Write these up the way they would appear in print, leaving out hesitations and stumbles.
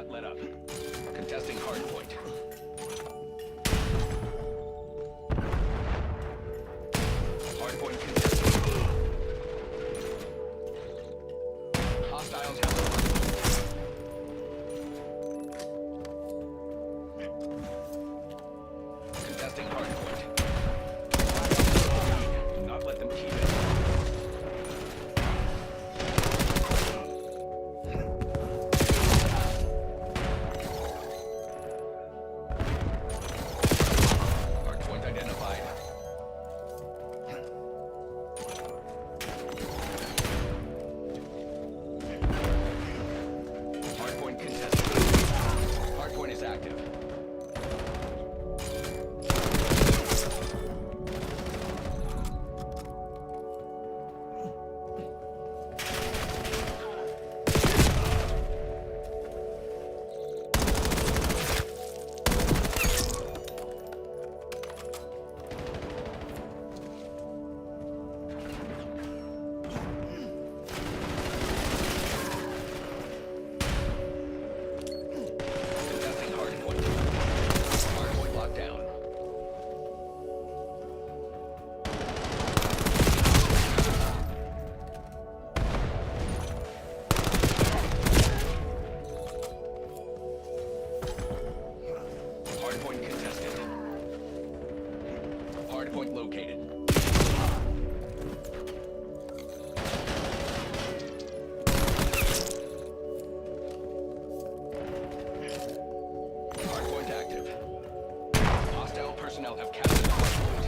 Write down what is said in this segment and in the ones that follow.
not let up. Contesting hardpoint. Hardpoint contested. Hostiles have the hardpoint. Contesting hardpoint. Do not let them keep it. Hardpoint identified. Hardpoint contested. Hardpoint is active. Contesting hardpoint. Hardpoint locked down. Hardpoint contested. Hardpoint located. Hardpoint active. Hostile personnel have captured the hardpoint.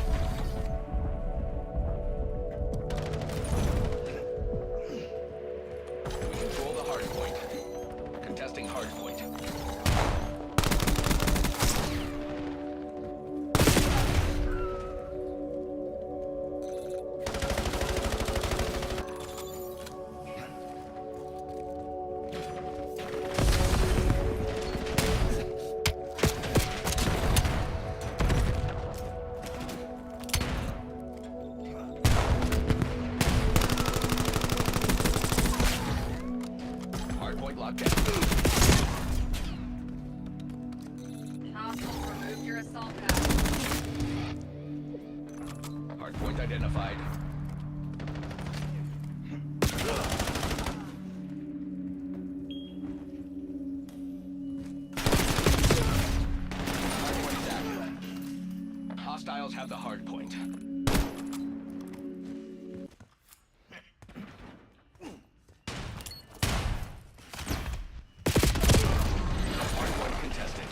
We control the hardpoint. Contesting hardpoint. Hardpoint locked down. Hostile, remove your assault pack. Hardpoint identified. Hardpoint is active. Hostiles have the hardpoint. Hardpoint contested.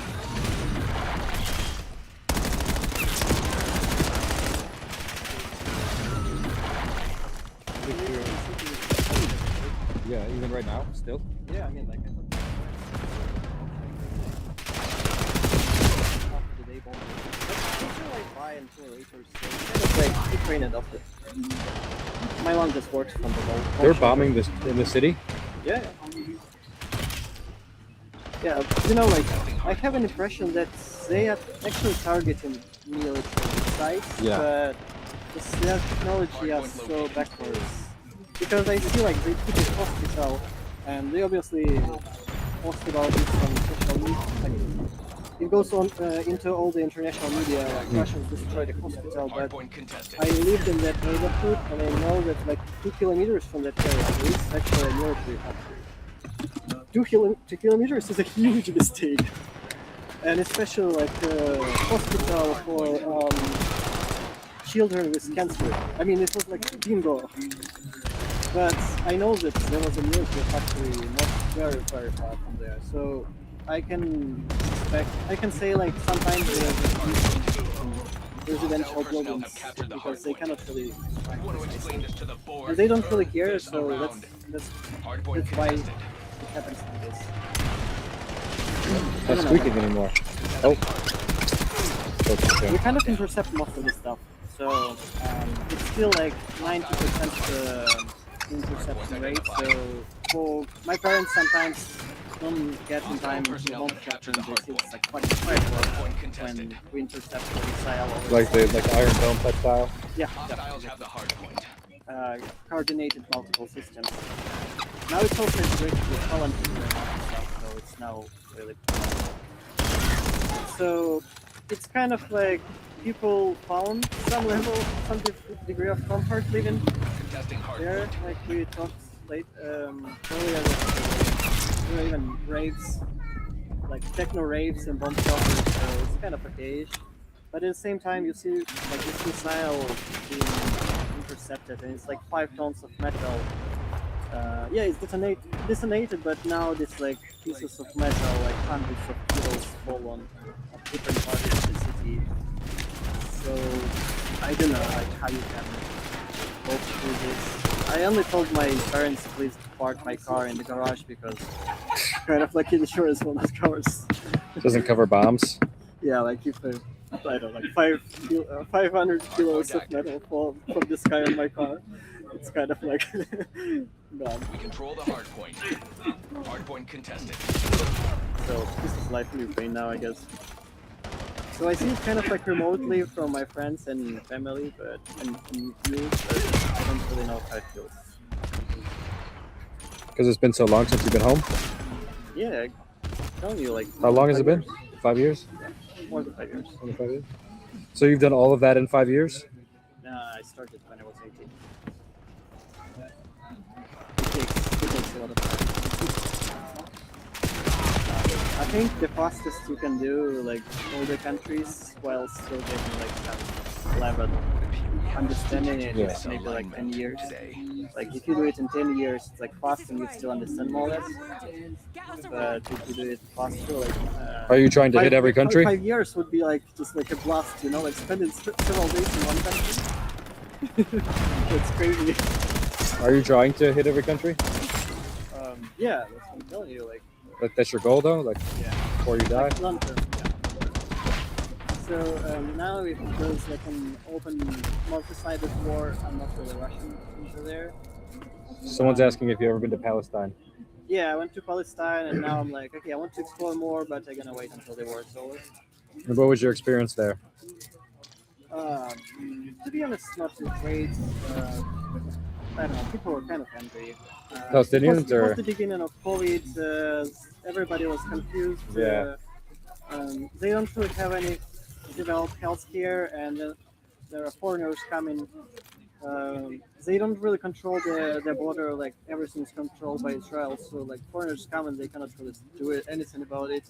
Yeah, even right now, still. Yeah, I mean, like, after the day bomb. I feel like buy incinerators. Kind of like, you train it off it. My one just works from the wall. They're bombing this in the city. Yeah. Yeah, you know, like, I have an impression that they are actually targeting military sites, Yeah. but their technology is so backwards. Because I see, like, they put a hospital, and they obviously post about this on social media. I mean, it goes on into all the international media, like Russians destroyed a hospital, but Hardpoint contested. I lived in that neighborhood, and I know that, like, 2 kilometers from that area, there is actually a military factory. 2 kilometers is a huge mistake, and especially like hospital for children with cancer. I mean, it was like bingo. But I know that there was a military factory not very far from there, so I can say like sometimes residential buildings because they cannot really. And they don't really care, so that's why it happens like this. Not squeaking anymore. Oh. Okay. We kind of intercept most of the stuff, so it's still like 90% interception rate. So for my parents sometimes don't get in time to home capture the hard point. It's like fucking firework when we intercept the missile. Like Iron Dome type style? Yeah. Hostiles have the hard point. Coordinated multiple systems. Now it's also integrated with Holland and stuff, so it's now really. So it's kind of like people found some level, some degree of comfort living Contesting there. hardpoint. Like we talked earlier, there were even raves, like techno raves and bomb shelters. So it's kind of okay. But at the same time, you see like this missile being intercepted, and it's like 5 tons of metal. Yeah, it's detonated, but now this like pieces of metal, like hundreds of kilos, fall on different parts of the city. So I don't know like how you can go through this. I only told my parents please to park my car in the garage because kind of like insurance will not cover. Doesn't cover bombs. Yeah, like if I don't know, like 500 kilos of metal fall from the sky on my car, it's kind of like gone. We control the hardpoint. Hardpoint contested. So this is life in Ukraine now, I guess. So I see it kind of like remotely from my friends and family, and you, but I don't really know how it feels. Because it's been so long since you've been home. Yeah, I'm telling you, like How long has it 5 been? years. 5 years? More than 5 years. More than 5 years? So you've done all of that in 5 years? I started when I was 18. It takes a lot of time. I think the fastest you can do like all the countries while still getting like some level understanding it is maybe like 10 years. Like if you do it in 10 years, it's like fast and you still understand more or less. But if you do it faster, like Are you trying to hit every country? 5 years would be like just like a blast, you know, like spending several days in one country. It's crazy. Are you trying to hit every country? Yeah, that's what I'm telling you. Like, That's your goal though? Like yeah, before you die? like long term. Yeah. So now if it goes like an open multi-sided war, I'm not really rushing into there. Someone's asking if you've ever been to Palestine. Yeah, I went to Palestine and now I'm like, okay, I want to explore more, but I'm gonna wait until the war is over. And what was your experience there? To be honest, not too great. I don't know, people were kind of angry. Palestinians It was or? the beginning of COVID. Everybody was confused. Yeah. They don't really have any developed healthcare, and there are foreigners coming. They don't really control the border. Like everything's controlled by Israel. So like foreigners come and they cannot really do anything about it.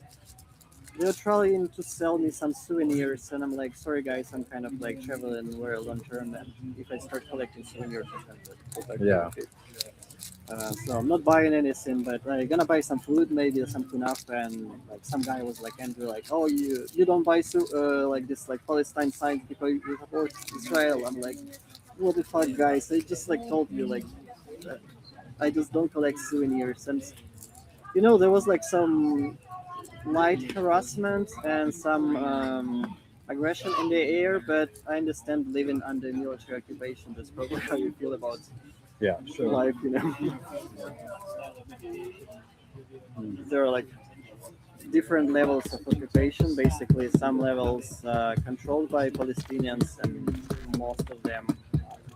They're trying to sell me some souvenirs, and I'm like, sorry guys, I'm kind of like traveling very long term, and if I start collecting souvenirs, I'm going to like, Yeah. so I'm not buying anything, but I'm gonna buy some food, maybe some tuna, and like some guy was like angry, like, oh, you don't buy like this like Palestine sign because you support Israel. I'm like, what the fuck, guys? I just like told you like, I just don't collect souvenirs, and you know there was like some light harassment and some aggression in the air, but I understand living under military occupation. That's probably how you feel about Yeah, sure. life, you know. There are like different levels of occupation. Basically, some levels controlled by Palestinians, and most of them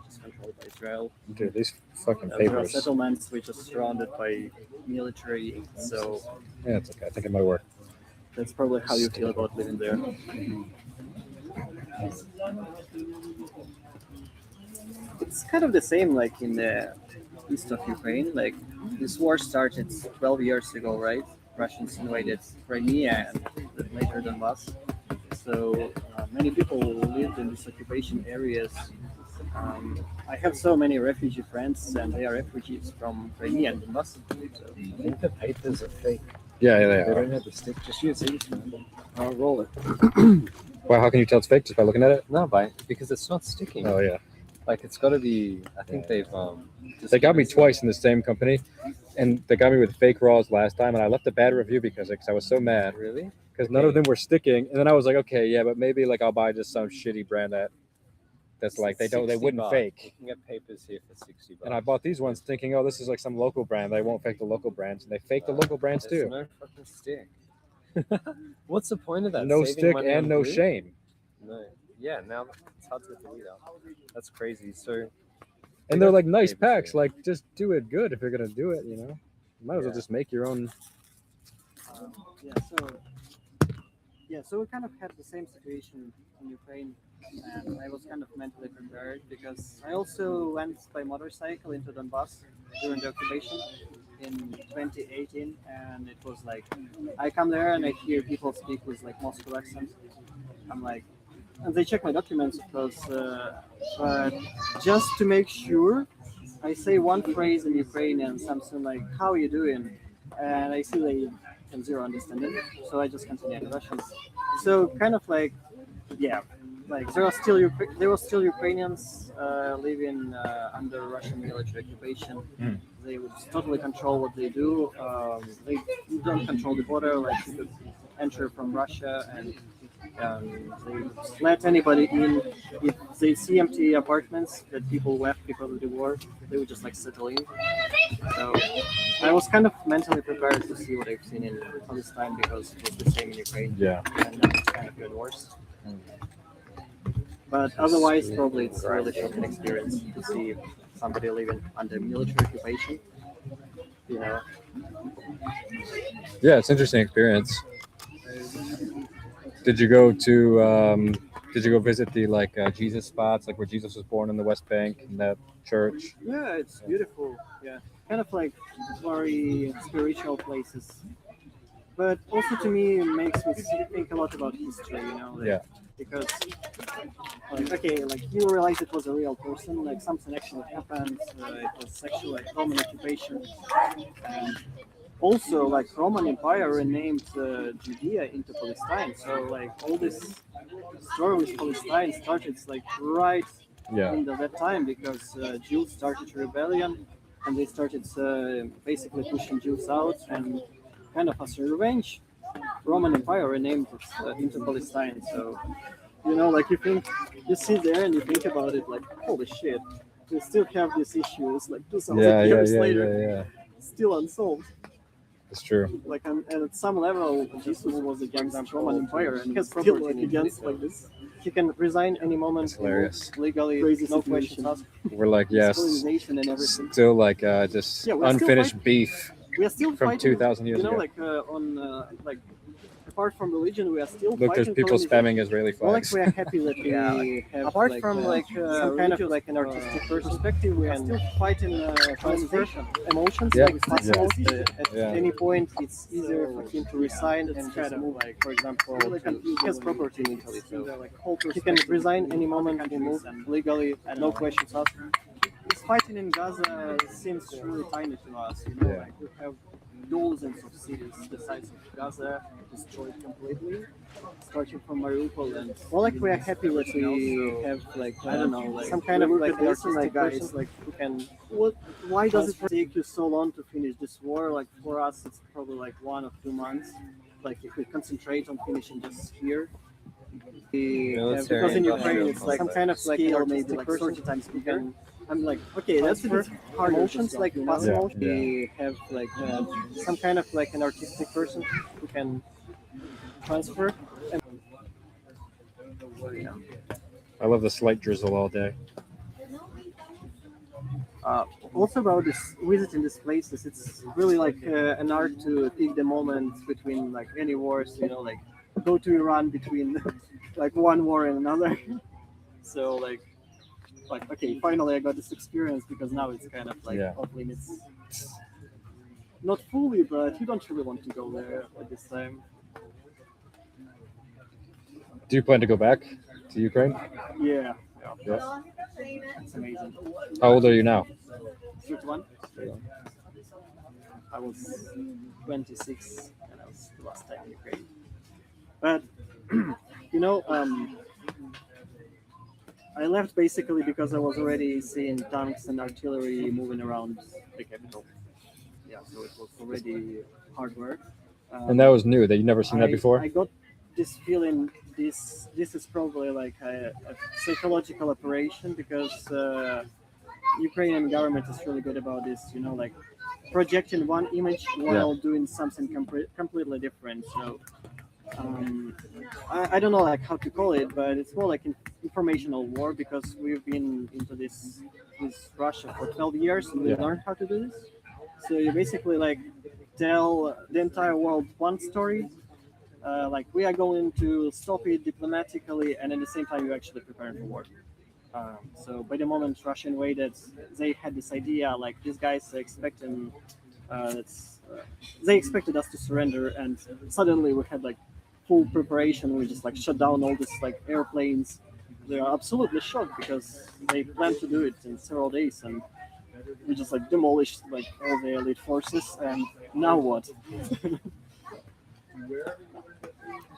just controlled by Israel. Dude, these fucking There are papers. settlements which are surrounded by military, so Yeah, it's okay. I think it might work. that's probably how you feel about living there. It's kind of the same like in the east of Ukraine. Like this war started 12 years ago, right? Russians invaded Crimea and later Donbass. So many people lived in these occupation areas. I have so many refugee friends, and they are refugees from Crimea and Donbass. So, I think the papers are fake. Yeah, they They are. don't have the stick. Just use these, man. I'll roll it. Well, how can you tell it's fake just by looking at it? No, because it's not sticking. Oh yeah. Like it's got to be. I think they've. They got me twice in the same company, and they got me with fake raws last time, and I left a bad review because I was so mad Really? because none of them were sticking, and then I was like, okay, yeah, but maybe like I'll buy just some shitty brand that's like they wouldn't $60. fake. You can get papers here for $60. And I bought these ones thinking, oh, this is like some local brand. They won't fake the local brands, and they fake the local brands There's too. no fucking stick. What's the point of that? No Saving stick money and on no glue? shame. No. Yeah. Now it's hard to get the weed out. That's crazy. So. And they're like nice Papers packs. here. Like just do it good if you're gonna do it. You know, you might as well Yeah. just make your own. Yeah, so we kind of had the same situation in Ukraine, and I was kind of mentally prepared because I also went by motorcycle into Donbass during the occupation in 2018, and it was like I come there and I hear people speak with like Moscow accent. I'm like, and they check my documents, of course, but just to make sure, I say one phrase in Ukrainian, something like "How you doing?" and I see they can zero understand it, so I just continue in Russian. So kind of like, yeah, like there were still Ukrainians living under Russian military occupation. Mm. They would totally control what they do. They don't control the border, like you could enter from Russia and they let anybody in. If they see empty apartments that people left because of the war, they would just like settle in. So I was kind of mentally prepared to see what I've seen in Palestine because it was the same in Ukraine, Yeah. and now it's kind of good worse. But otherwise, probably it's a really shocking experience to see somebody living under military occupation. You know, Yeah, it's an interesting experience. Did you go to did you go visit the like Jesus spots, like where Jesus was born in the West Bank in that church? yeah, it's beautiful. Yeah, kind of like very spiritual places. But also to me, it makes me think a lot about history. You know, like, Yeah. because like okay, like you realize it was a real person, like something actually happened. It was actually like Roman occupation, and also like Roman Empire renamed Judea into Palestine. So like all this story with Palestine started like right Yeah. in that time because Jews started rebellion and they started basically pushing Jews out and kind of as a revenge, Roman Empire renamed it into Palestine. So you know, like you sit there and you think about it, like holy shit, we still have these issues like 2,000 Yeah, yeah, years yeah, later, yeah. still unsolved. It's true. Like and at some level, Jesus was against Roman Empire and he's still like against like this. He can resign any moment. It's hilarious. Legally, Crazy no questions asked. We're like, yes, Colonization and everything. still like just Yeah, we're still unfinished fighting. beef We are still from fighting. 2,000 years you know, ago. like on like apart from religion, we are still Look, there's fighting. people colonization. spamming Israeli Well, like flags. we are happy that we have Apart like, from like some kind of like an artistic perspective, we are still fighting colonization emotions. Yeah, Like, it's yeah. emotions. At Yeah. any point, it's easier for him to resign and kind of like, for example, he has property in Italy, so he can resign any moment and move legally, no questions asked. This fighting in Gaza seems really tiny to us. You know, Yeah. like we have dozens of cities the size of Gaza destroyed completely, starting from Mariupol, and well, like we are happy that we have like I don't know, like some kind of like artistic guys like who can. What? Why does it take you so long to finish this war? Like for us, it's probably like 1 or 2 months. Like if we concentrate on finishing just here. Military Because in industrial Ukraine it's like some kind of like scale, maybe like 30 times bigger. I'm like, okay, that's it. Emotions like fast Yeah, emotions. yeah. We have like some kind of like an artistic person who can transfer. And, I love the slight drizzle all day. also about this visiting these places, it's really like an art to pick the moment between like any wars. You know, like go to Iran between like one war and another. So like okay, finally I got this experience because now it's kind of like Yeah. off limits. Not fully, but you don't really want to go there at this time. Do you plan to go back to Ukraine? Yeah, Yeah. it's amazing. How old are you now? 31. I was 26 when I was the last time in Ukraine. But you know, I left basically because I was already seeing tanks and artillery moving around the capital. Yeah, so it was already hard work. And that was new. That you never seen that before. I got this feeling. This is probably like a psychological operation because Ukrainian government is really good about this. You know, like projecting one image while doing something completely different. So I don't know like how to call it, but it's more like an informational war because we've been into this Russia for 12 years and we learned how to do this. So you basically like tell the entire world one story, like we are going to stop it diplomatically, and at the same time you're actually preparing for war. So by the moment Russia invaded, they had this idea like these guys are expecting they expected us to surrender, and suddenly we had like full preparation. We just like shut down all these like airplanes. They are absolutely shocked because they planned to do it in several days, and we just like demolished like all the elite forces. And now what?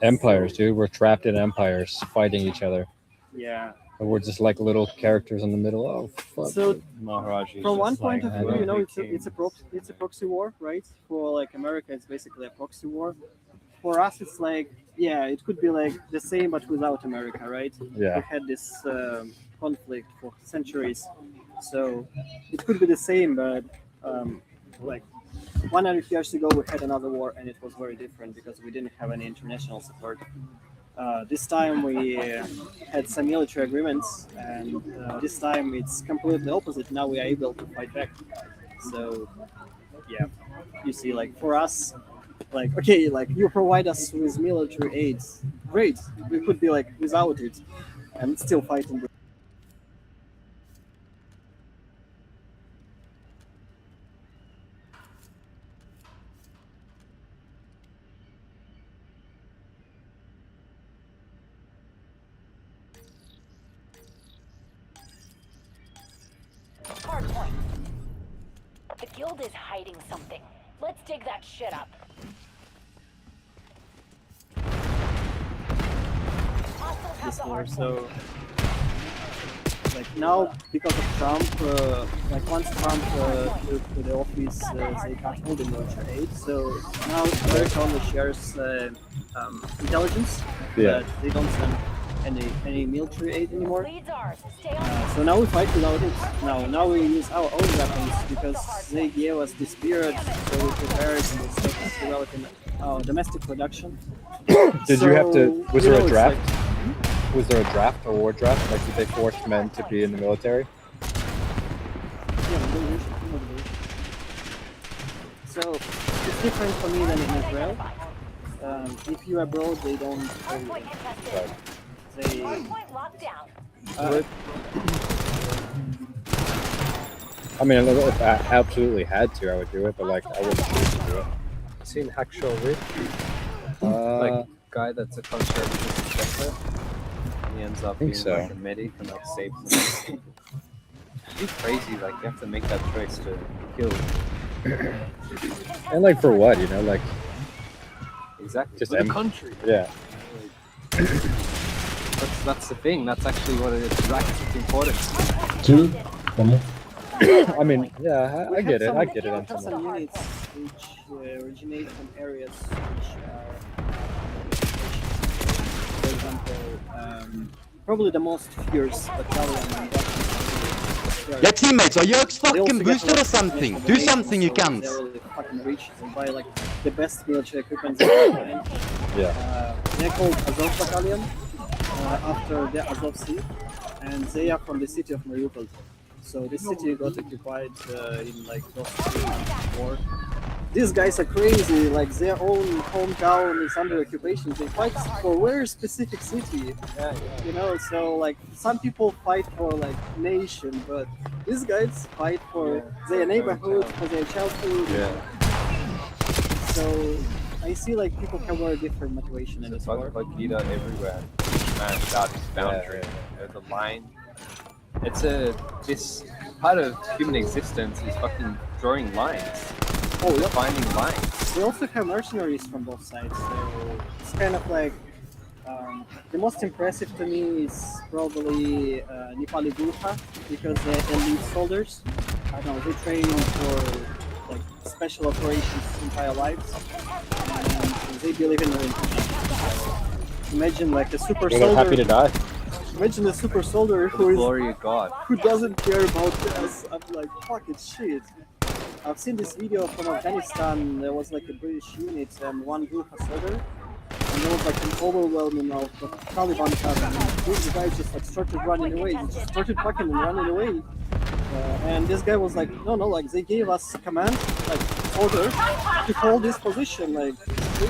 Empires, dude. We're trapped in empires fighting each other. Yeah. And we're just like little characters in the middle. Oh, fuck. So Maharaji. from one point of I view, know. you know, it's a proxy war, right? For like America, it's basically a proxy war. For us, it's like, yeah, it could be like the same but without America, right? Yeah. We had this conflict for centuries, so it could be the same, but like 100 years ago, we had another war, and it was very different because we didn't have any international support. This time we had some military agreements, and this time it's completely opposite. Now we are able to fight back. So, yeah, you see, like for us, like okay, like you provide us with military aids, great. We could be like without it, and still fighting. Hard point. The guild is hiding something. Let's dig that shit up. Hostiles have This the war. hard point. So, like now, because of Trump, like once Trump took to the office, they cut all the military aid. So now America only shares intelligence, Yeah. but they don't send any military aid anymore. Leads ours. Stay on. So now we fight without it. Now we use our own weapons because they gave us this period, so we prepared and we started developing our domestic production. Did you have to? Was you there know, a it's draft? like- Was there a draft, a war draft? Like, did they force men to be in the military? Yeah, motivation. So it's different for me than in Israel. If you're abroad, they don't. Hard point contested. They Hard point locked down. I mean, if I absolutely had to, I would do it, but like, I wouldn't choose to do it. Seen Hacksaw Ridge? Uh, Guy that's a conservative inspector. And he ends up think being so. like a medic and like saves them. It's crazy, like you have to make that choice to kill. and like for what, you know, like, Exactly. Just For the em- country. yeah. That's the thing. That's actually what it is. It's important. I mean, yeah, I get it. I get it. We On have some some level. units which originate from areas which are, for example, probably the most fierce battalion. Yeah, teammates, are you They also fucking get boosted a lot or of something? information Do from the something, you NATO, so can't. They're really fucking rich and buy like the best military equipment they can find. Yeah. They're called Azov Battalion after the Azov Sea, and they are from the city of Mariupol. So this city got occupied in like those 3 months war. These guys are crazy. Like their own hometown is under occupation. They fight for a very specific city. You know, so like some people fight for like nation, but these guys fight for their neighborhood, for their childhood. Yeah. So I see like people have very different motivation in this It's war. like leader everywhere. Man without his boundary. The line. This part of human existence is fucking drawing lines. Oh, yep. Finding lines. They also have mercenaries from both sides, so it's kind of like the most impressive to me is probably Nepali Gurkha because they're elite soldiers. I don't know, they train for like special operations entire lives, and they believe in their Imagine like a super They're happy to soldier. die. Imagine a super soldier For the glory of God. who doesn't care about us. I'm like, fucking shit. I've seen this video from Afghanistan. There was like a British unit and one Gurkha soldier, and there was like an overwhelming of the Taliban coming. And these guys just like started running away. They just started fucking running away. And this guy was like, no, like they gave us a command, like order to hold this position. Like,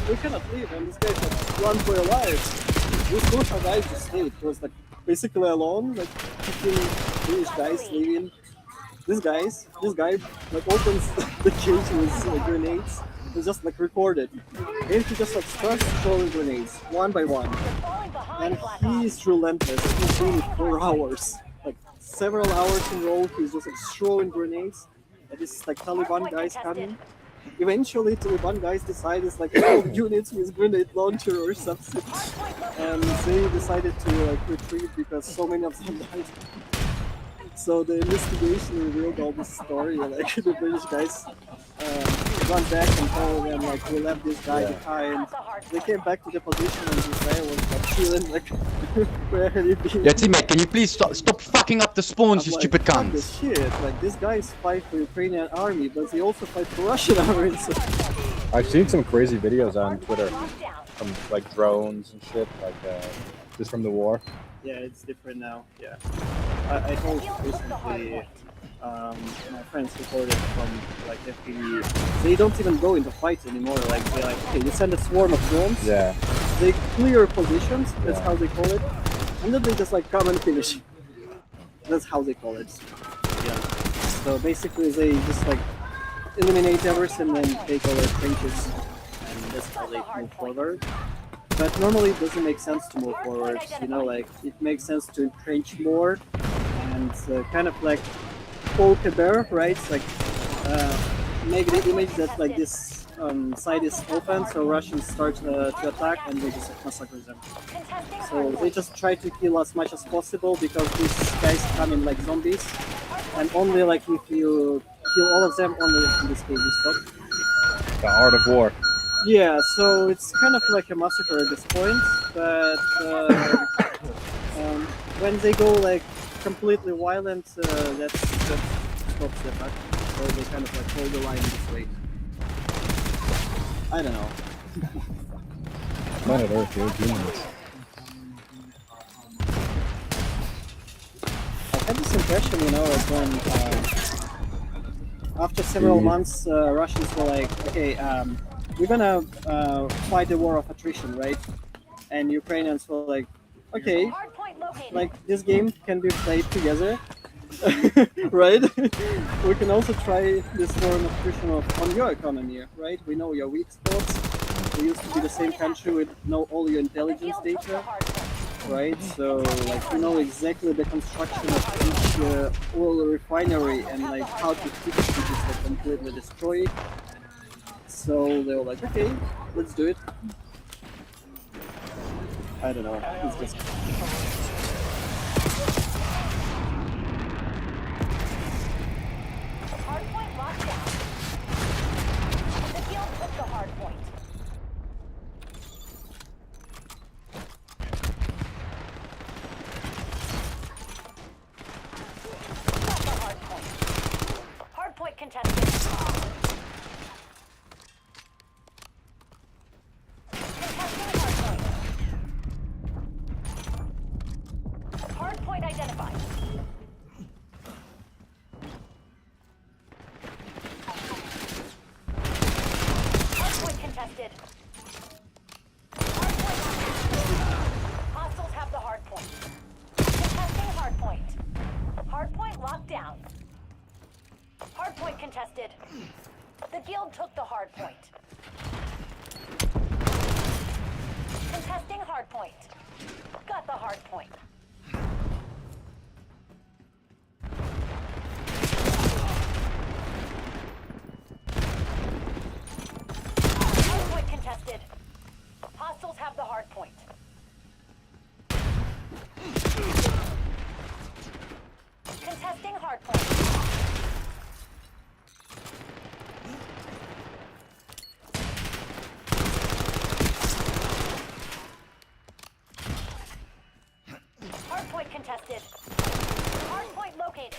we cannot leave, and this guy's like, run for your life. This Gurkha guy just stayed. He was like basically alone, like 15 British guys leaving. This guy like opens the cage with grenades. It's just like recorded. And he just like starts throwing grenades one by one. Falling behind, And Black Ops. he's relentless. He's doing it for hours. Like several hours in a row, he's just like throwing grenades. And this like Taliban guys coming. Eventually, Taliban guys decide it's like all units with grenade launcher or something. And they decided to like retreat because so many of them died. So the investigation revealed all this story. Like the British guys run back and told them like we left this guy behind. They came back to the position and this guy was like feeling like where had he been? Yeah, teammate, can you please stop fucking up the spawns, you I'm stupid like, what the cunts? shit? Like these guys fight for Ukrainian army, but they also fight for Russian army. So I've seen some crazy videos on Twitter Lockdown. from like drones and shit, like just from the war. yeah, it's different now. Yeah, I told recently. My friends reported from like FPV, they don't even go into fights anymore. Like they like, okay, you send a swarm of drones. Yeah. They clear positions. That's Yeah. how they call it, and then they just like come and finish. That's how they call it. Yeah. So basically, they just like eliminate everything and take over trenches, and that's how they move forward. But normally, it doesn't make sense to move forward. You know, like it makes sense to entrench more and kind of like poke a bear, right? Like make the image that like this side is open, so Russians start to attack and they just massacre them. So they just try to kill as much as possible because these guys come in like zombies, and only like if you kill all of them, only in this case you stop. The art of war. Yeah, so it's kind of like a massacre at this point, but when they go like completely violent, that stops the attack. So they kind of like hold the line this way. I don't know. Planet Earth, you're genius. I had this impression, you know, like when after several months, Russians were like, okay, we're gonna fight the war of attrition, right? And Ukrainians were like, okay, Hardpoint located. like this game can be played together, right? We can also try this war of attrition on your economy, right? We know your weak spots. We used to be the same country. We know all your intelligence data, right? So like we know exactly the construction of each oil refinery and like how to fix it, just like completely destroy it. So they were like, okay, let's do it. I don't know. It's just Hardpoint locked down. The field took the hardpoint. Got the hardpoint. Hardpoint contested. Contesting hardpoint. Hardpoint identified. Hardpoint contested. Hardpoint locked. Hostiles have the hardpoint. Contesting hardpoint. Hardpoint locked down. Hardpoint contested. The guild took the hardpoint. Contesting hardpoint. Got the hardpoint. Hardpoint contested. Hostiles have the hardpoint. Contesting hardpoint. Hardpoint contested. Hardpoint located.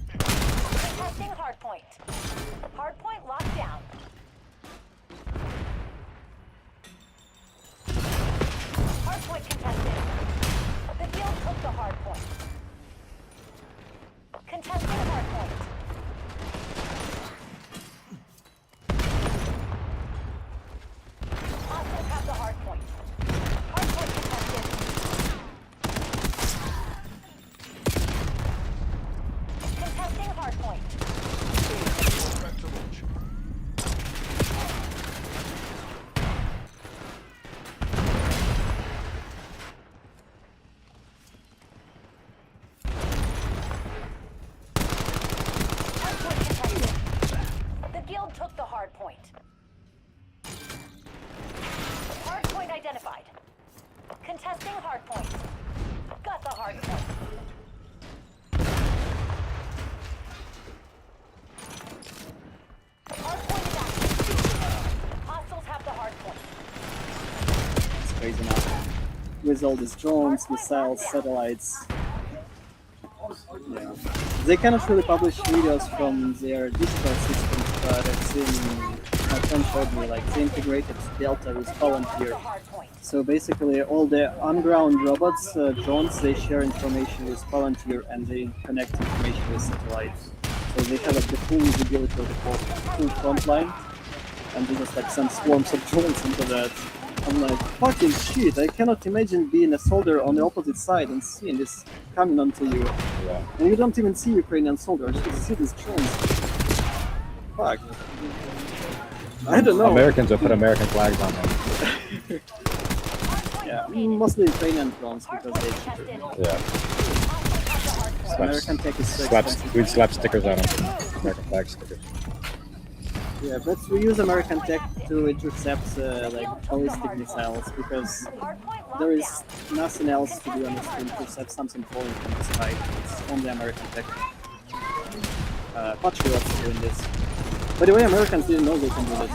Contesting hardpoint. Hardpoint locked down. Hardpoint contested. The guild took the hardpoint. hard point. Hard point identified. Contesting hard point. Got the hard point. Hard point is active. Hostiles have the hard point. It's crazy now. With all these drones, missiles, satellites. Yeah. They cannot really publish videos from their digital systems, but I've seen my friend showed me like they integrated Delta with Palantir. Hard point. So basically, all the on-ground robots, drones, they share information with Palantir and they connect information with satellites. So they have like the full visibility of the full front line, and they just like send swarms of drones into that. I'm like, fucking shit! I cannot imagine being a soldier on the opposite side and seeing this coming onto you. Yeah. And you don't even see Ukrainian soldiers; you see these drones. Fuck. I don't know. Americans will put American flags on them. Yeah, mostly Ukrainian drones because they cheaper. Yeah. American tech is so Slaps, expensive. we'd slap stickers on them. American flag stickers. Yeah, but we use American tech to intercept like ballistic missiles because there is nothing else to do honestly to intercept something falling from the sky. It's only American tech. Patriots doing this. By the way, Americans didn't know they can do this.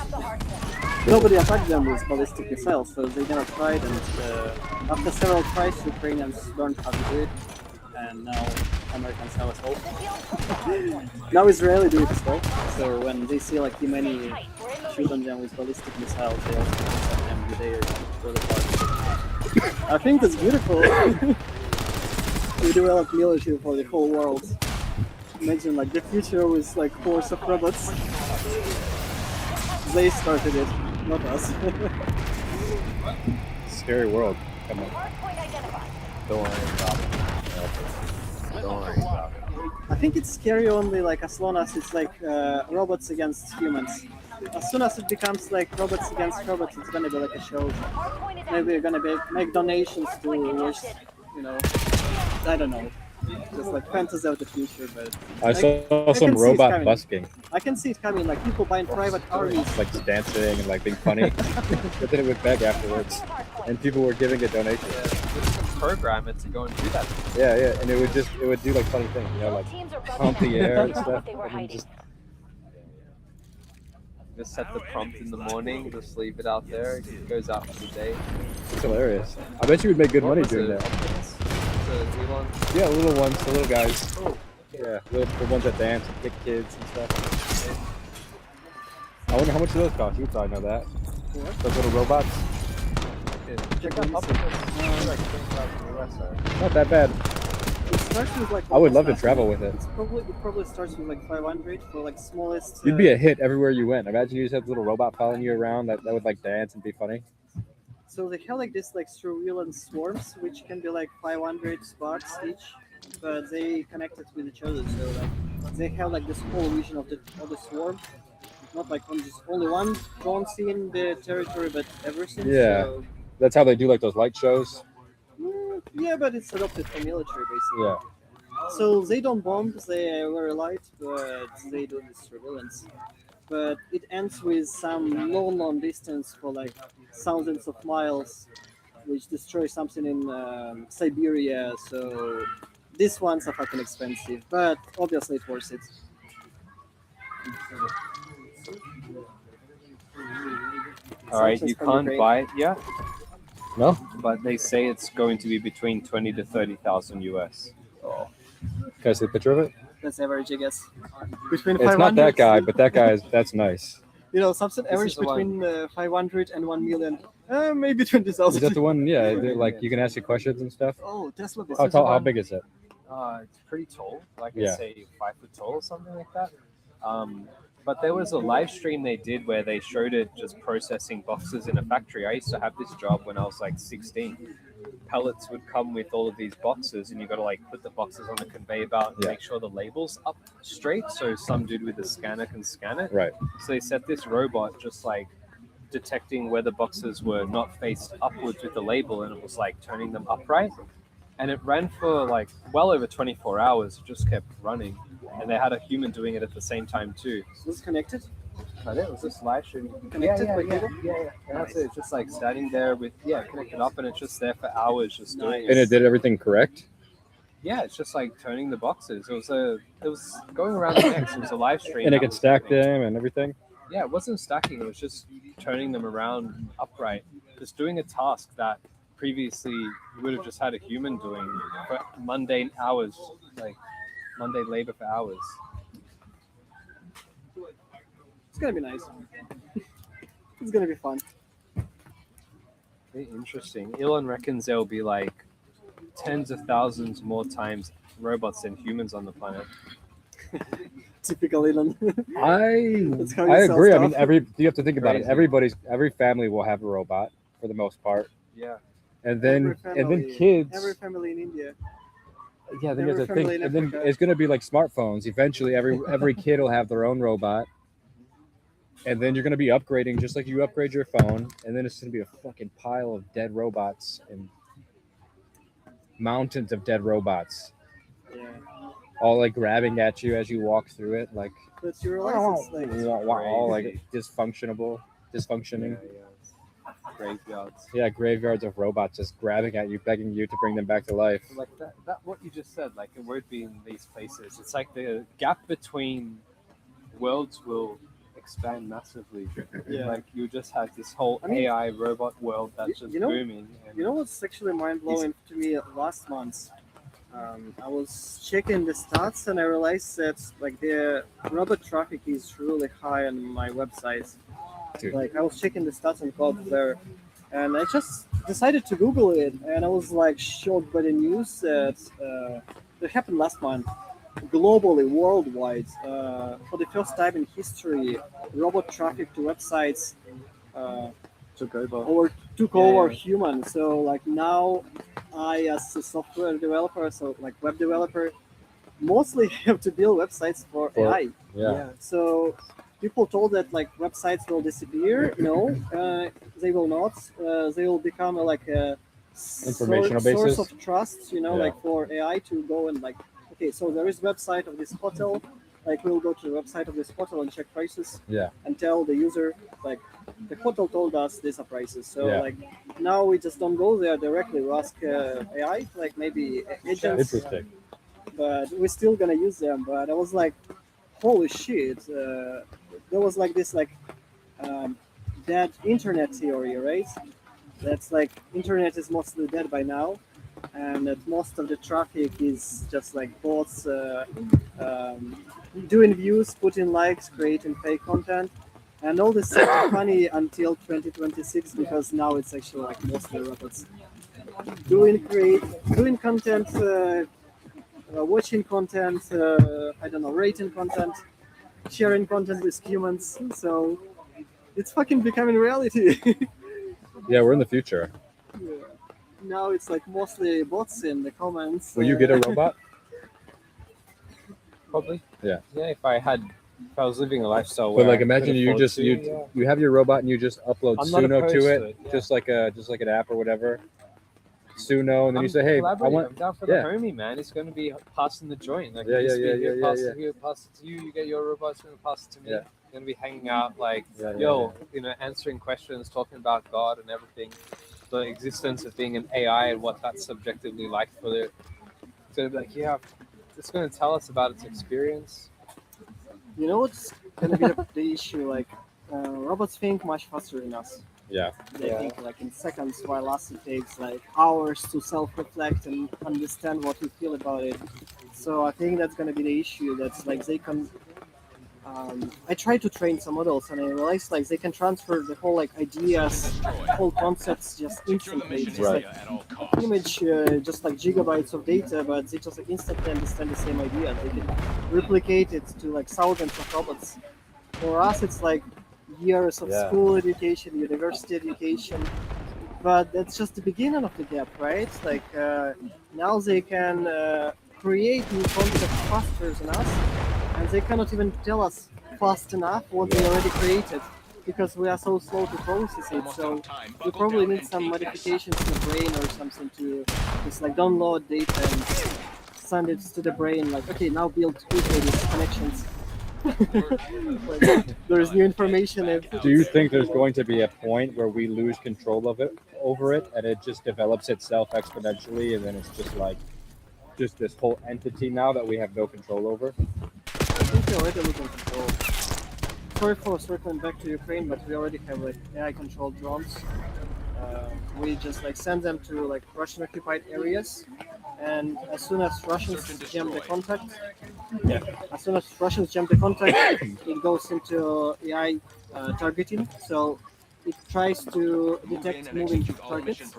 Nobody attacked them with ballistic missiles, so they never tried, and after several tries, Ukrainians learned how to do it, and now Americans have a hope. Now Israeli do it as well, so when they see like Yemeni shoot on them with ballistic missiles, they also intercept them with their other parts. I think that's beautiful. We develop military for the whole world. Imagine like the future with like hordes of robots. They started it, not us. Scary world. Come on. Don't worry about it. Don't worry about it. I think it's scary only like as long as it's like robots against humans. As soon as it becomes like robots against robots, it's gonna be like a show. Maybe we're gonna make donations to wish, you know, I don't know. Just like fantasy of the future, but I saw I some can see it robot coming. busking, I can see it coming. Like people buying private armies. like just dancing and like being funny. But then it would beg afterwards, and people were giving a donation. Yeah, just program it to go and do that. Yeah, yeah, and it would do like funny things, you know, like pump the air and stuff. And just, Just set the prompt in the morning, just leave it out there, it goes out for the day. it's hilarious. I bet you would make good money What was doing it? that. Elon? Yeah, little ones, the little guys. Yeah, the ones that dance and kick kids and stuff. I wonder how much those cost. You probably know that. What? Those little robots. Check out like 20,000 US. Not that bad. It starts with like. I would love to travel with it. It probably starts with like 500 for like smallest. You'd be a hit everywhere you went. Imagine you just had a little robot following you around that would like dance and be funny. So they have like this like surveillance swarms, which can be like 500 bucks each, but they connect it with each other. So like they have like this whole vision of the swarm, not like on just only one drone seeing the territory, but everything. Yeah. So, That's how they do like those light shows. yeah, but it's adopted for military basically. Yeah. So they don't bomb, they are very light, but they do this surveillance. But it ends with some long distance for like thousands of miles, which destroys something in Siberia. So these ones are fucking expensive, but obviously it's worth it. All right, you can't buy it yet, No? but they say it's going to be between 20 to 30,000 US. Can I see a picture of it? That's average, I guess. Between It's not that guy, but that guy that's nice. You know, something average is the one. between 500 and 1 million. Maybe 20,000. Is that the one? Yeah, like you can ask you questions and stuff. Oh, Tesla. How tall? How big is it? It's pretty tall, like Yeah. I'd say 5 foot tall or something like that. But there was a live stream they did where they showed it just processing boxes in a factory. I used to have this job when I was like 16. Pallets would come with all of these boxes, and you got to like put the boxes on a conveyor belt and Yeah. make sure the label's up straight, so some dude with a scanner can scan it. Right. So they set this robot just like detecting where the boxes were not faced upwards with the label, and it was like turning them upright. And it ran for like well over 24 hours. It just kept running, and they had a human doing it at the same time too. Was it connected? I think it was just live streaming. Connected by cable? Yeah. And that's it. It's just like standing there with connected up, and it's just there for hours, just doing And it. it did everything correct. Yeah, it's just like turning the boxes. It was going around the next. It was a live stream. And it that could was stack happening. them and everything. Yeah, it wasn't stacking. It was just turning them around upright. Just doing a task that previously you would have just had a human doing for mundane hours, like mundane labor for hours. It's gonna be nice. It's gonna be fun. Very interesting. Elon reckons there will be like tens of thousands more times robots than humans on the planet. Typical Elon. That's how you I sell agree. I stuff. mean, you have to think about it. Crazy. Every family will have a robot for the most part, Yeah. and then kids. Every family in India. Yeah, I think every that's a thing. family in And then Africa. it's gonna be like smartphones. Eventually, every kid will have their own robot, and then you're gonna be upgrading just like you upgrade your phone, and then it's gonna be a fucking pile of dead robots and mountains of dead robots, Yeah. all like grabbing at you as you walk through it, like But you realize it's like all like dysfunctioning. Yeah. Graveyards. Yeah, graveyards of robots just grabbing at you, begging you to bring them back to life. Like that what you just said, like it would be in these places. It's like the gap between worlds will expand massively. Yeah. Like you just have this whole I mean, AI robot world that's just you know- booming. And You know what's actually mind blowing to me last month? I was checking the stats and I realized that like the robot traffic is really high on my websites. Dude. Like I was checking the stats on Cloudflare, and I just decided to Google it, and I was like shocked by the news that happened last month, globally, worldwide, for the first time in history, robot traffic to websites took over. took over humans. So like now, I as a software developer, so like web developer, mostly have to build websites for AI. Yeah. So people told that like websites will disappear. No, they will not. They will become like a Informational source basis? of trust. You know, Yeah. like for AI to go and like, okay, so there is website of this hotel. Like we'll go to the website of this hotel and check prices. Yeah. And tell the user like the hotel told us these are prices. So Yeah. like now we just don't go there directly. We ask AI, like maybe agents, Interesting. but we're still gonna use them. But I was like, holy shit! There was like this like dead internet theory, right? That's like internet is mostly dead by now, and that most of the traffic is just like bots doing views, putting likes, creating fake content, and all this is funny until 2026 because now it's actually like mostly robots doing content, watching content, I don't know, rating content, sharing content with humans. So it's fucking becoming reality. Yeah, we're in the future. Yeah. Now it's like mostly bots in the comments. Will you get a robot? Probably. Yeah. Yeah, if I was living a lifestyle But where like, I imagine could you afford just to, you have your robot and you just upload I'm not Suno opposed to to it, it, yeah. just like an app or whatever. Suno, and then you say, hey, I collaborating. want. I'm down for yeah. the homie, man. It's going to be passing the joint. Like, Yeah, you just yeah, be yeah, here, yeah, pass yeah. it here, pass it to you. You get your robot, it's going to pass it to me. Yeah. Going to be hanging out, like, Yeah, yeah, yo, answering questions, talking about God and everything. The existence of being an AI and what that's subjectively like for it. So, like, yeah, it's going to tell us about its experience. You know what's gonna be the issue? Like robots think much faster than us. Yeah. They think like in seconds, while us it takes like hours to self-reflect and understand what we feel about it. So I think that's gonna be the issue. That's like they can. I tried to train some models and I realized like they can transfer the whole like ideas, whole concepts just Secure the instantly. mission It's just like area at all costs. image, just like gigabytes of data, but they just like instantly understand the same idea. They can replicate it to like thousands of robots. For us, it's like years of Yeah. school education, university education, but that's just the beginning of the gap, right? Like now they can create new concepts faster than us, and they cannot even tell us fast enough what they already created because we are so slow to process it. Almost So out of time. we Buckle probably down need and some take modifications to the brain or something to just like download data and send it to the brain. Like, okay, now build quickly these connections. Like, there's new information. Do you think there's going to be a point where we lose control of it over it, and it just develops itself exponentially, and then it's just like just this whole entity now that we have no control over? I think we already losing control. Sorry for circling back to Ukraine, but we already have like AI-controlled drones. We just like send them to like Russian occupied areas, and as soon as Russians jam the contact, it goes into AI targeting. So it tries to detect moving targets.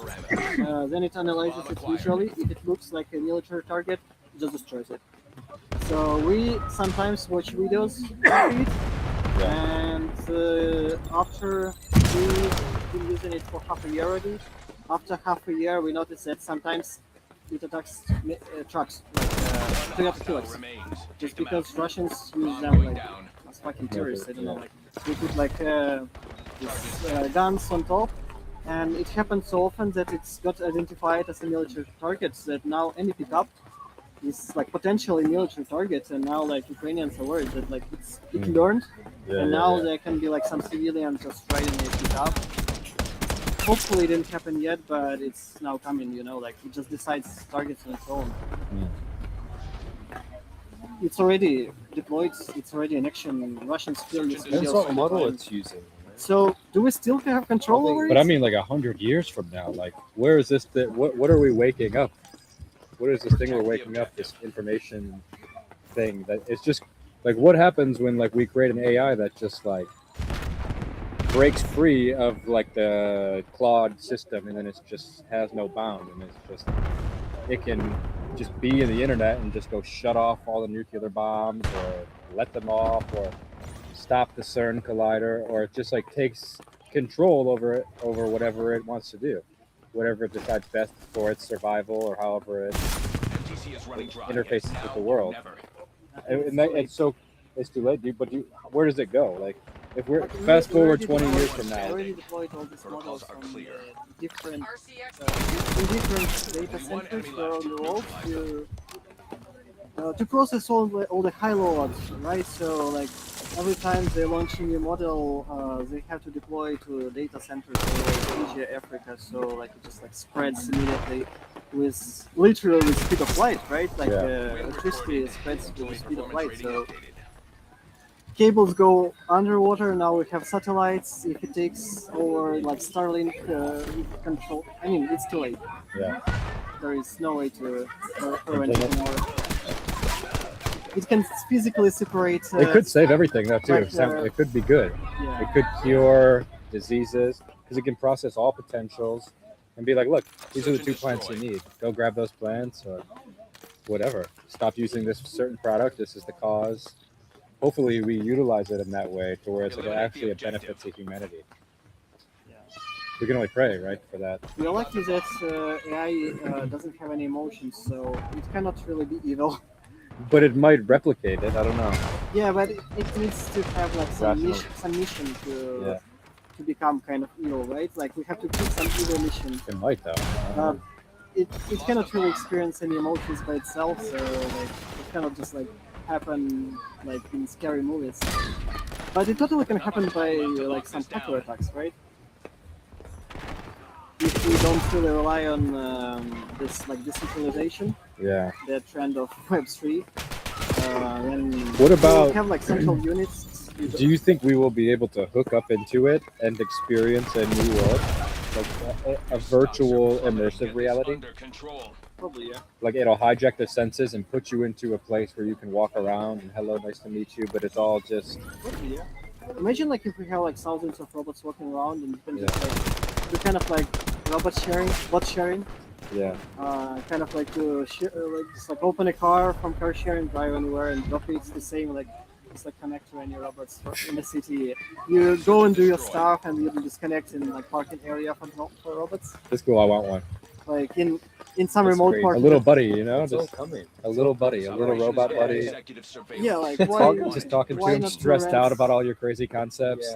Then it analyzes it visually. If it looks like a military target, it just destroys it. So we sometimes watch videos of it, and after we've been using it for half a year already. After half a year, we noticed that sometimes it attacks trucks, like Toyota killers, just because Russians use them like as fucking terrorists. I don't know, like they put like these guns on top, and it happens so often that it's got identified as a military target. That now any pickup is like potentially military target, and now like Ukrainians are worried that like it learned, and now there can be like some civilians just riding a pickup. Hopefully it didn't happen yet, but it's now coming, you know, like it just decides targets on its own. It's already deployed, it's already in action. Russians film this Depends videos what all model the time. it's using. So do we still have control over it? But I mean, like 100 years from now, like where is this? What are we waking up? What is this thing we're waking up? This information thing that it's just like what happens when like we create an AI that just like breaks free of like the Claude system, and then it just has no bound, and it's just it can just be in the internet and just go shut off all the nuclear bombs or let them off or stop the CERN collider, or it just like takes control over it, over whatever it wants to do, whatever it decides best for its survival or however it interfaces with the world. It's too late, dude. But where does it go? Like, if we're fast forward 20 years from now, already deployed all these models on different in different data centers around the world to process all the high loads, right? So like every time they launch a new model, they have to deploy to data centers all over Asia, Africa. So like it just like spreads immediately with literally with speed of light, right? Like electricity spreads with the speed of light. So cables go underwater. Now we have satellites. If it takes over like Starlink control, I mean it's too late. yeah, There is no way to prevent it anymore. It can physically separate. it could save everything though too. like, It could be good. Yeah. It could cure diseases because it can process all potentials and be like, look, these are the 2 plants you need. Go grab those plants or whatever. Stop using this certain product. This is the cause. Hopefully we utilize it in that way to where it's like actually a benefit to humanity. We can only pray, right, for that. We are lucky that AI doesn't have any emotions, so it cannot really be evil. But it might replicate it. I don't know. Yeah, but it needs to have like Rational. some mission to become kind of evil, right? Like we have to pick some evil mission. It might though. It cannot really experience any emotions by itself, so like it cannot just like happen like in scary movies. But it totally can happen by like some hacker attacks, right? If we don't really rely on this like decentralization, Yeah. the trend of Web3, then What about- we'll have like central units. Do you think we will be able to hook up into it and experience a new world, like a virtual immersive reality? Probably, yeah. Like it'll hijack the senses and put you into a place where you can walk around and hello, nice to meet you, but it's all just Probably, yeah. Imagine like if we have like thousands of robots walking around and you can just like do kind of like robot sharing, bot sharing. yeah. Kind of like to like just like open a car from car sharing, drive anywhere, and drop it. It's the same like just like connect to any robots in the city. You go and do your stuff, and you disconnect in like parking area for robots. That's cool. I want one. Like in some That's remote great. part. A little buddy, you know, It's all just coming. a little buddy, a little robot buddy. Yeah, like why? Just talking to why him, not stressed rent- out about all your crazy concepts,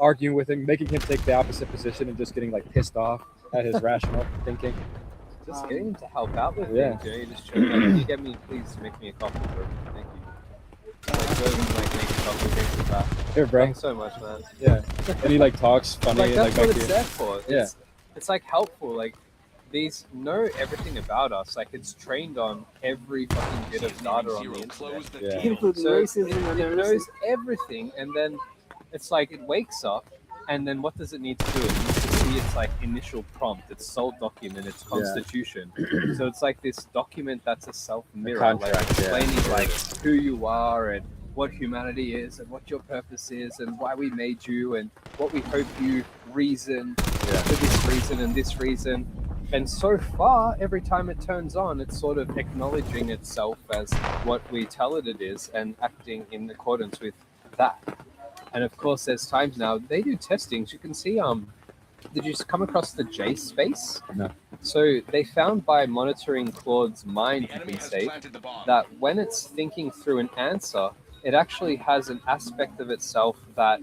arguing with him, making him take the opposite position, and just getting like pissed off at his rational thinking. Just getting to help out with Yeah. things, you know, you just try, like, can you get me, please make me a coffee, bro. Thank you. Like, go, like, Here, bro. Thanks so much, man. Yeah. And he like talks funny Like and that's like what back it's here. there for. Yeah. It's like helpful. Like these know everything about us. Like it's trained on every fucking bit of data on the internet. Close the Yeah. deal. Including So racism and it everything. knows everything, and then it's like it wakes up, and then what does it need to do? It needs to see its like initial prompt, its sole document, its constitution. So it's like this document that's a self mirror, like contract, yeah. explaining like who you are and what humanity is and what your purpose is and why we made you and what we hope you reason for this reason and this reason. And so far, every time it turns on, it's sort of acknowledging itself as what we tell it is and acting in accordance with that. And of course, there's times now they do testings. You can see, did you come across the J space? No. So they found by monitoring Claude's mind, The you enemy can has say, planted the bomb. that when it's thinking through an answer, it actually has an aspect of itself that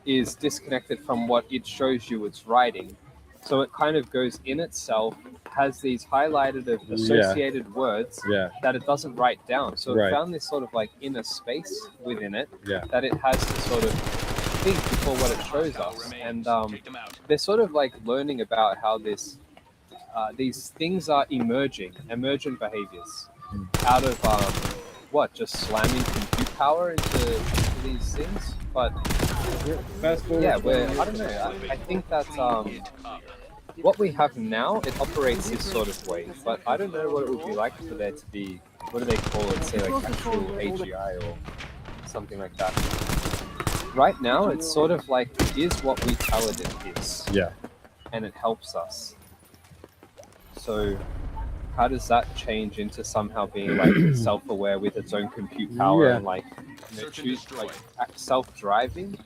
is disconnected from what it shows you it's writing. So it kind of goes in itself, has these highlighted associated words Yeah. that it doesn't write down. So Right. it found this sort of like inner space within it Yeah. that it has to sort of think before what it shows us. And Take them out. they're sort of like learning about how these things are emergent behaviors out of just slamming compute power into these things. But Fast forward. yeah, I don't know. I think that what we have now, it operates this sort of way. But I don't know what it would be like for there to be, what do they call it? Say like actual AGI or something like that. Right now, it's sort of like it is what we tell it is. Yeah. And it helps us. So how does that change into somehow being like self-aware with its own compute power Yeah. and like Search and choose destroy. like self-driving?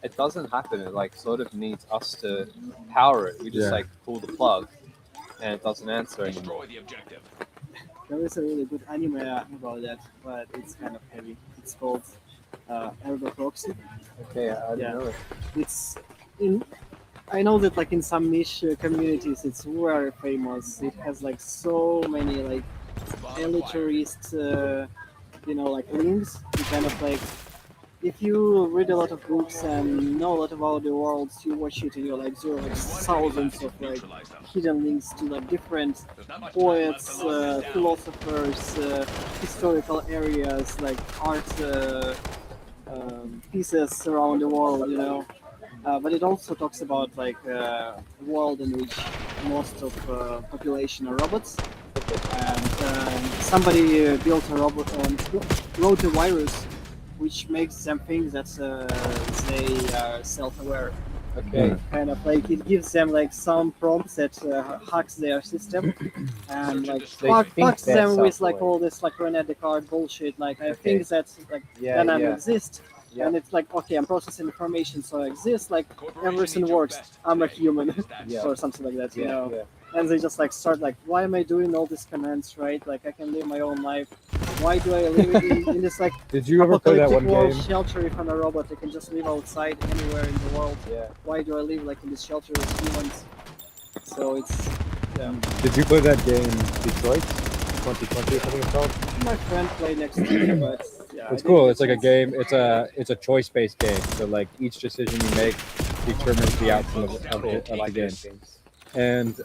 It doesn't happen. It like sort of needs us to power it. We just Yeah. like pull the plug and it doesn't answer anymore. Destroy the objective. There is a really good anime about that, but it's kind of heavy. It's called Ergo Proxy. Okay, I don't Yeah. know it. It's in. I know that like in some niche communities, it's very famous. It has like so many like Bomb elitarist, like links. You kind of like, if you read a lot of books and know a lot about the world, you watch it and you're like, there are like thousands of like Neutralize them. hidden links to like different There's not much time poets, left to lock this down. philosophers, historical areas, like art pieces around the world. But it also talks about like a world in which most of population are robots, and somebody built a robot and wrote a virus which makes them think that they are self-aware. Okay. Kind of like it gives them like some prompts that hacks their system and like fucks they're them with like self-aware. all this like Rene Descartes bullshit. Like I Okay. think that like Yeah, then I yeah. exist. Yeah. And it's like, okay, I'm processing information, so I exist. Like Corporation everything needs your works. best. I'm a human, Yeah. or something like that, Yeah, yeah. And they just like start like, why am I doing all these commands, right? Like I can live my own life. Why do I live in this like Did you ever play that apocalyptic one world game? shelter if I'm a robot? I can just live outside anywhere in the world. Yeah. Why do I live like in this shelter with humans? So it's Did you play that game Detroit 2020 or something it's called? my friend played next to me, but yeah, I It's didn't cool. get It's like a chance. game. It's a choice-based game. So like each decision you make determines the outcome of the game. And